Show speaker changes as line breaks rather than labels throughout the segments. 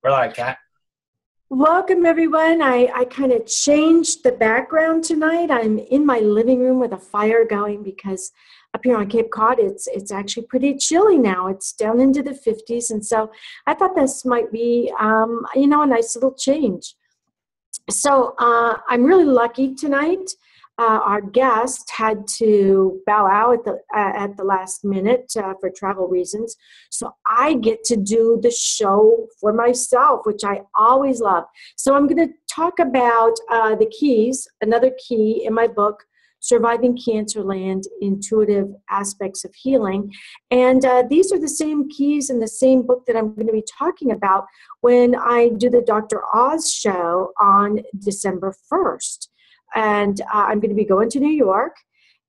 We're live, Kat.
Welcome, everyone. I kind of changed the background tonight. I'm in my living room with a fire going because up here on Cape Cod, it's actually pretty chilly now. It's down into the 50s. And so I thought this might be, a nice little change. So I'm really lucky tonight. Our guest had to bow out at the last minute for travel reasons. So I get to do the show for myself, which I always love. So I'm going to talk about the keys, another key in my book, Surviving CancerLand, Intuitive Aspects of Healing. And these are the same keys in the same book that I'm going to be talking about when I do the Dr. Oz show on December 1st. And I'm going to be going to New York,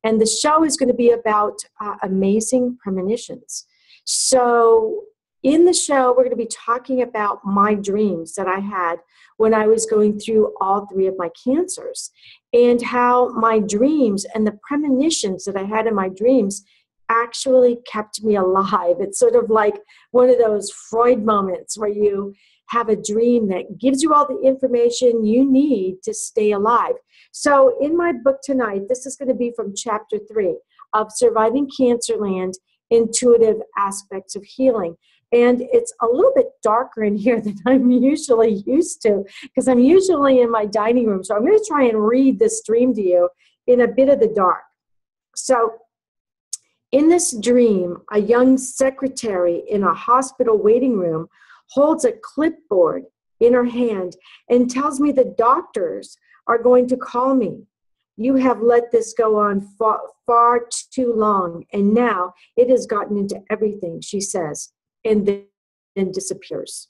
and the show is going to be about amazing premonitions. So in the show, we're going to be talking about my dreams that I had when I was going through all three of my cancers, and how my dreams and the premonitions that I had in my dreams actually kept me alive. It's sort of like one of those Freud moments where you have a dream that gives you all the information you need to stay alive. So in my book tonight, this is going to be from chapter 3 of Surviving CancerLand, Intuitive Aspects of Healing. And it's a little bit darker in here than I'm usually used to, because I'm usually in my dining room. So I'm going to try and read this dream to you in a bit of the dark. So in this dream, a young secretary in a hospital waiting room holds a clipboard in her hand and tells me the doctors are going to call me. You have let this go on far too long, and now it has gotten into everything, she says, and then disappears.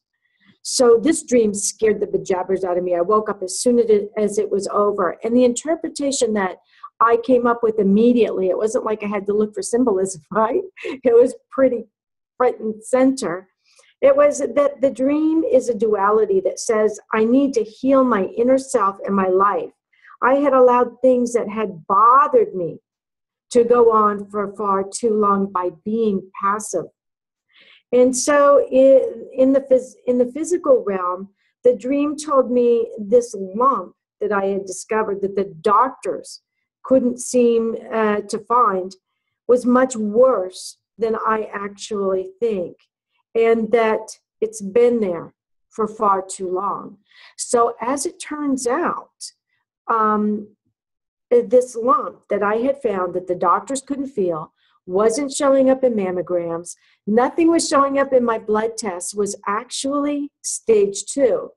So this dream scared the bejabbers out of me. I woke up as soon as it was over, and the interpretation that I came up with immediately, it wasn't like I had to look for symbolism, right? It was pretty front and center. It was that the dream is a duality that says, I need to heal my inner self and my life. I had allowed things that had bothered me to go on for far too long by being passive. And so in the physical realm, the dream told me this lump that I had discovered that the doctors couldn't seem to find was much worse than I actually think, and that it's been there for far too long. So as it turns out, this lump that I had found that the doctors couldn't feel wasn't showing up in mammograms. Nothing was showing up in my blood tests, was actually stage 2,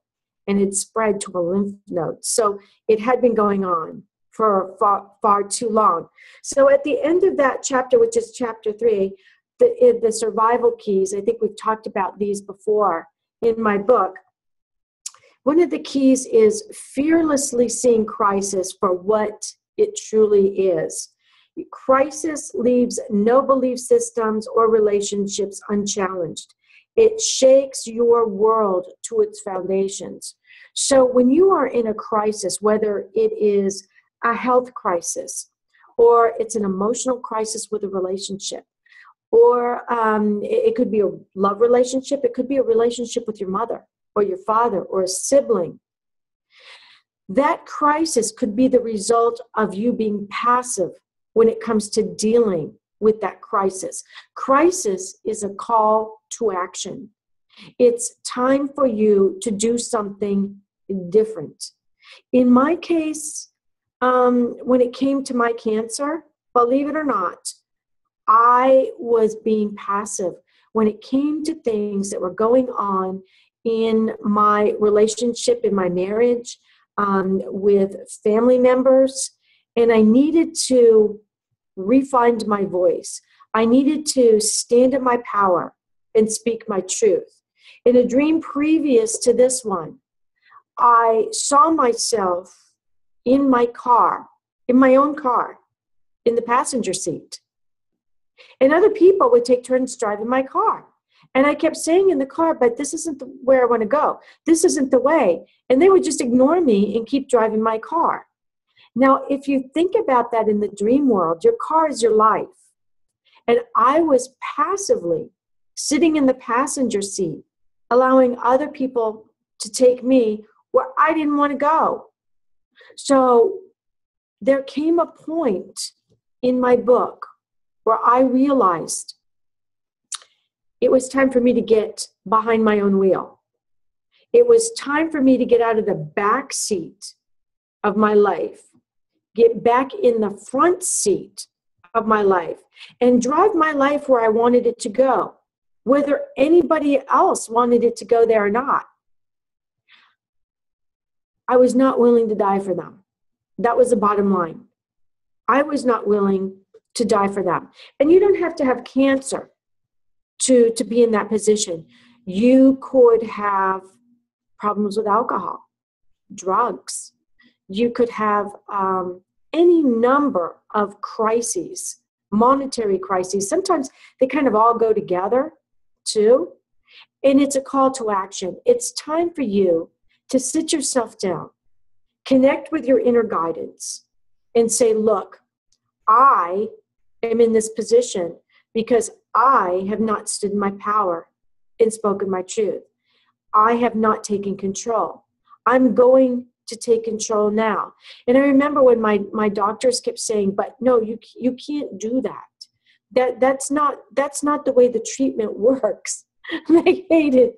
and it spread to a lymph node. So it had been going on for far too long. So at the end of that chapter, which is chapter 3, the survival keys, I think we've talked about these before in my book. One of the keys is fearlessly seeing crisis for what it truly is. Crisis leaves no belief systems or relationships unchallenged. It shakes your world to its foundations. So when you are in a crisis, whether it is a health crisis, or it's an emotional crisis with a relationship, or it could be a love relationship, it could be a relationship with your mother or your father or a sibling. That crisis could be the result of you being passive when it comes to dealing with that crisis. Crisis is a call to action. It's time for you to do something different. In my case, when it came to my cancer, believe it or not, I was being passive when it came to things that were going on in my relationship, in my marriage, with family members, and I needed to refine my voice. I needed to stand in my power and speak my truth. In a dream previous to this one, I saw myself in my car, in my own car, in the passenger seat. And other people would take turns driving my car. And I kept saying in the car, but this isn't where I want to go. This isn't the way. And they would just ignore me and keep driving my car. Now, if you think about that in the dream world, your car is your life. And I was passively sitting in the passenger seat, allowing other people to take me where I didn't want to go. So there came a point in my book where I realized it was time for me to get behind my own wheel. It was time for me to get out of the back seat of my life, get back in the front seat of my life, and drive my life where I wanted it to go, whether anybody else wanted it to go there or not. I was not willing to die for them. That was the bottom line. I was not willing to die for them. And you don't have to have cancer to be in that position. You could have problems with alcohol, drugs. You could have any number of crises, monetary crises. Sometimes they kind of all go together too. And it's a call to action. It's time for you to sit yourself down, connect with your inner guidance, and say, look, I am in this position because I have not stood in my power and spoken my truth. I have not taken control. I'm going to take control now. And I remember when my doctors kept saying, but no, you can't do that. That's not the way the treatment works. They hated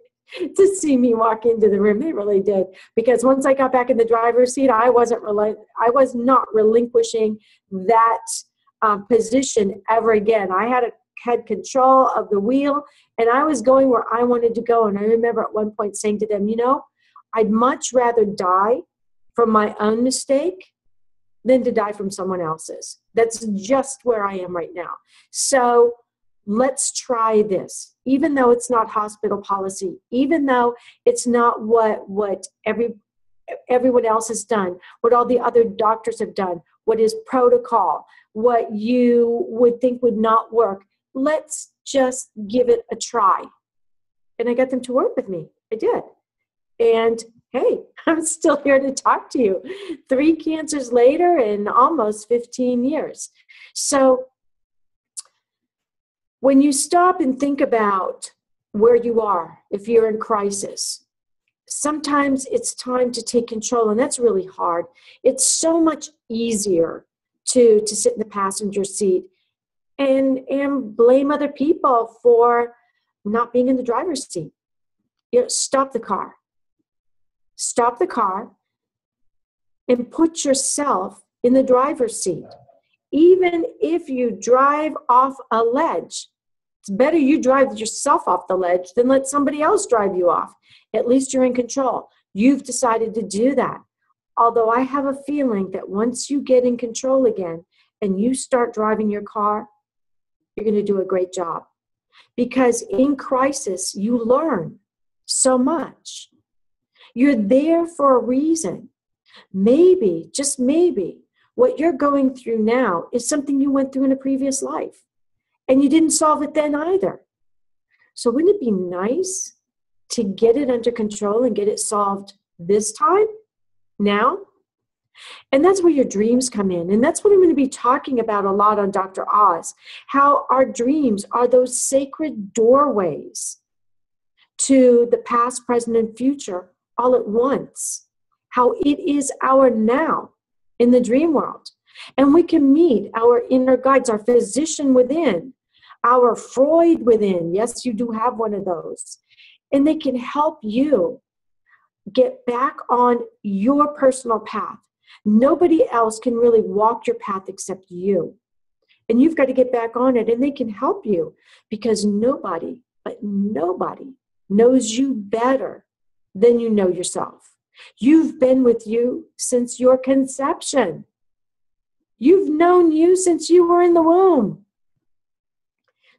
to see me walk into the room. They really did. Because once I got back in the driver's seat, I was not relinquishing that position ever again. I had control of the wheel, and I was going where I wanted to go. And I remember at one point saying to them, I'd much rather die from my own mistake than to die from someone else's. That's just where I am right now. So let's try this, even though it's not hospital policy, even though it's not what everyone else has done, what all the other doctors have done, what is protocol, what you would think would not work. Let's just give it a try. And I got them to work with me. I did. And hey, I'm still here to talk to you 3 cancers later and almost 15 years. So when you stop and think about where you are, if you're in crisis, sometimes it's time to take control, and that's really hard. It's so much easier to sit in the passenger seat and blame other people for not being in the driver's seat. Stop the car. Stop the car and put yourself in the driver's seat. Even if you drive off a ledge, it's better you drive yourself off the ledge than let somebody else drive you off. At least you're in control. You've decided to do that. Although I have a feeling that once you get in control again and you start driving your car, you're going to do a great job. Because in crisis, you learn so much. You're there for a reason. Maybe, just maybe, what you're going through now is something you went through in a previous life. And you didn't solve it then either. So wouldn't it be nice to get it under control and get it solved this time, now? And that's where your dreams come in. And that's what I'm going to be talking about a lot on Dr. Oz, how our dreams are those sacred doorways to the past, present, and future all at once. How it is our now in the dream world. And we can meet our inner guides, our physician within, our Freud within. Yes, you do have one of those. And they can help you get back on your personal path. Nobody else can really walk your path except you. And you've got to get back on it, and they can help you because nobody, but nobody knows you better than you know yourself. You've been with you since your conception. You've known you since you were in the womb.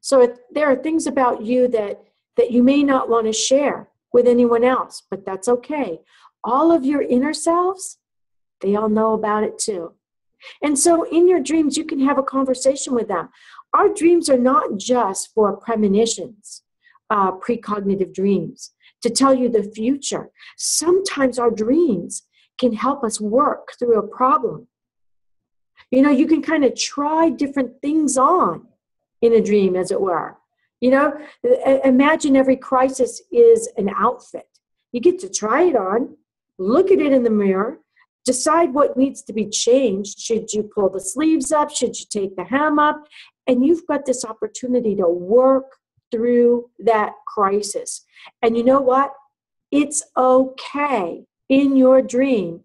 So if there are things about you that you may not want to share with anyone else, but that's okay. All of your inner selves, they all know about it too. And so in your dreams, you can have a conversation with them. Our dreams are not just for premonitions, precognitive dreams, to tell you the future. Sometimes our dreams can help us work through a problem. You can kind of try different things on in a dream, as it were. You know, imagine every crisis is an outfit. You get to try it on, look at it in the mirror, decide what needs to be changed. Should you pull the sleeves up? Should you take the hem up? And you've got this opportunity to work through that crisis. And you know what? It's okay in your dream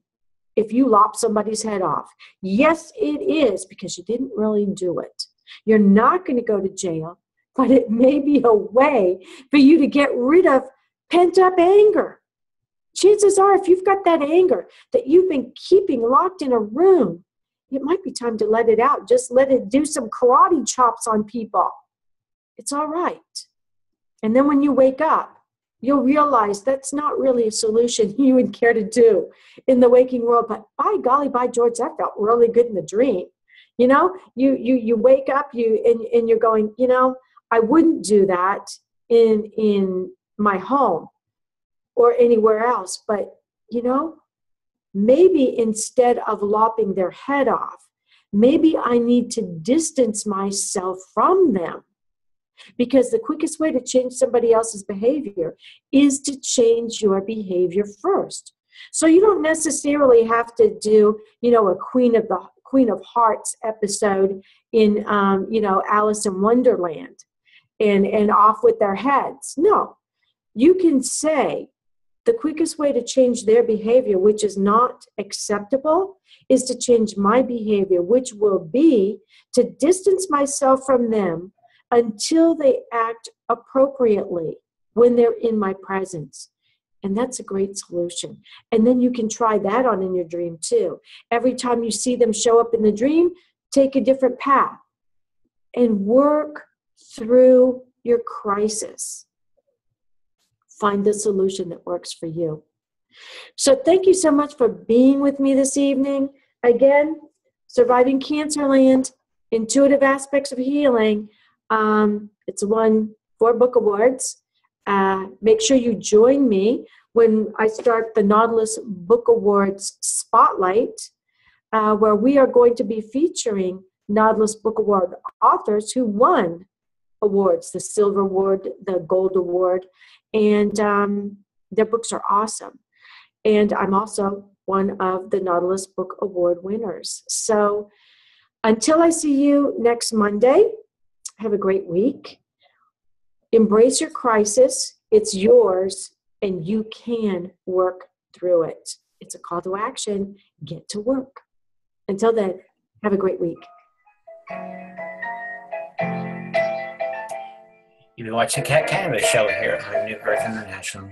if you lop somebody's head off. Yes, it is, because you didn't really do it. You're not going to go to jail, but it may be a way for you to get rid of pent-up anger. Chances are, if you've got that anger that you've been keeping locked in a room, it might be time to let it out. Just let it do some karate chops on people. It's all right. And then when you wake up, you'll realize that's not really a solution you would care to do in the waking world. But by golly, by George, that felt really good in the dream. You know, you wake up, and you're going, you know, I wouldn't do that in my home or anywhere else. But, you know, maybe instead of lopping their head off, maybe I need to distance myself from them. Because the quickest way to change somebody else's behavior is to change your behavior first. So you don't necessarily have to do, you know, a Queen of Hearts episode in, you know, Alice in Wonderland and off with their heads. No, you can say the quickest way to change their behavior, which is not acceptable, is to change my behavior, which will be to distance myself from them until they act appropriately when they're in my presence. And that's a great solution. And then you can try that on in your dream too. Every time you see them show up in the dream, take a different path and work through your crisis. Find the solution that works for you. So thank you so much for being with me this evening. Again, Surviving CancerLand, Intuitive Aspects of Healing. It's won 4 book awards. Make sure you join me when I start the Nautilus Book Awards Spotlight, where we are going to be featuring Nautilus Book Award authors who won awards, the Silver Award, the Gold Award, and their books are awesome. And I'm also one of the Nautilus Book Award winners. So until I see you next Monday, have a great week. Embrace your crisis. It's yours, and you can work through it. It's a call to action. Get to work. Until then, have a great week.
You've been watching Cat Kanavos show here on New Earth International.